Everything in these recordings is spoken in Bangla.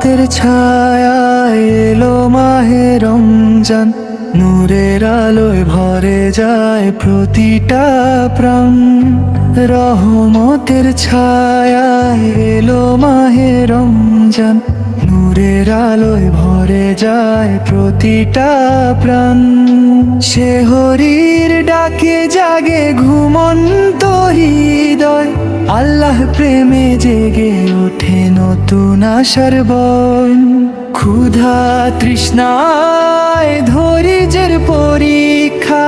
রহমতের ছায়ায় এলো মাহে রমজান, নূরের আলোয় ভরে যায় প্রতিটা প্রাণ। রহমতের ছায়ায় এলো মাহে রমজান, নূরের আলোয় ভরে যায় প্রতিটা প্রাণ। সে হরির ডাকে জাগে ঘুমন্ত হৃদয়, আল্লাহ প্রেমে জেগে ওঠে নতুন আশার বন। ক্ষুধা তৃষ্ণায় ধৈর্যের পরীক্ষা,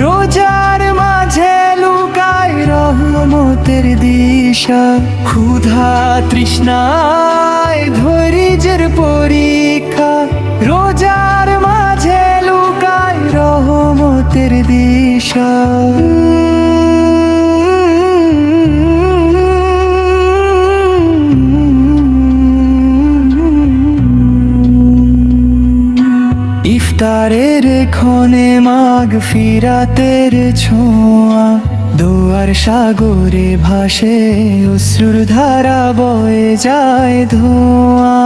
রোজার মাঝে লুকায় রহমতের দিশা। ক্ষুধা তৃষ্ণায় ধৈর্যের পরীক্ষা, রোজার মাঝে লুকায় রহমতের দিশা। ইফতারের ক্ষণে মাগফিরাতের ছোঁয়া, দোয়ার সাগরে ভাসে অশ্রুর ধারা বয়ে যায় ধোঁয়া।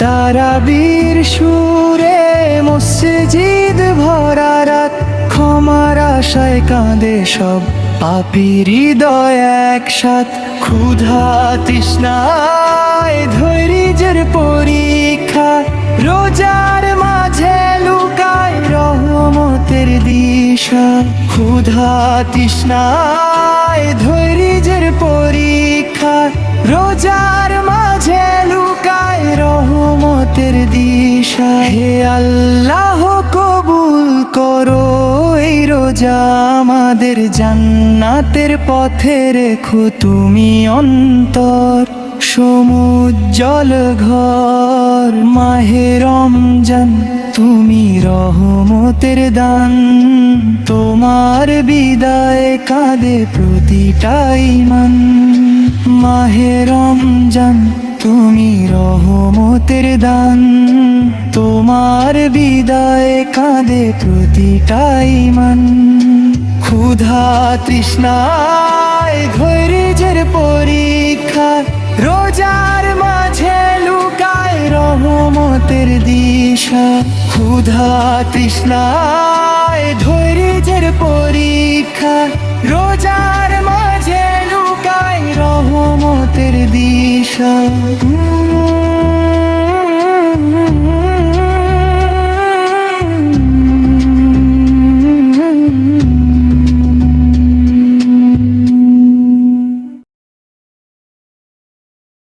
তারাবীর সুরে মসজিদ ভরা রাত, ক্ষমার আশায় কাঁদে সব পাপী হৃদয় একসাথ। ক্ষুধা তৃষ্ণায় ধৈর্যের পরীক্ষা, রোজার মাঝে লুকায় রহমতের দিশা। ক্ষুধা তৃষ্ণায় ধৈর্যের পরীক্ষা, রোজার মাঝে লুকায় রহমতের দিশা। হে আল্লাহ কবুল করো এই রোজা আমাদের, জান্নাতের পথে রেখো তুমি অন্তর। সমুজ্জ্বল ঘর মাহে রমজান, তুমি রহমতের দান। তোমার বিদায় কাঁদে প্রতিটা ঈমান। মাহে রমজান তুমি রহমতের দান, তোমার বিদায় কাঁদে প্রতিটা ঈমান। ক্ষুধা তৃষ্ণায় ধৈর্যের পরীক্ষা, রোজার মাঝে লুকায় রহমতের দিশা। ক্ষুধা তৃষ্ণায় ধৈর্যের পরীক্ষা, রোজার মাঝে লুকায় রহমতের দিশা।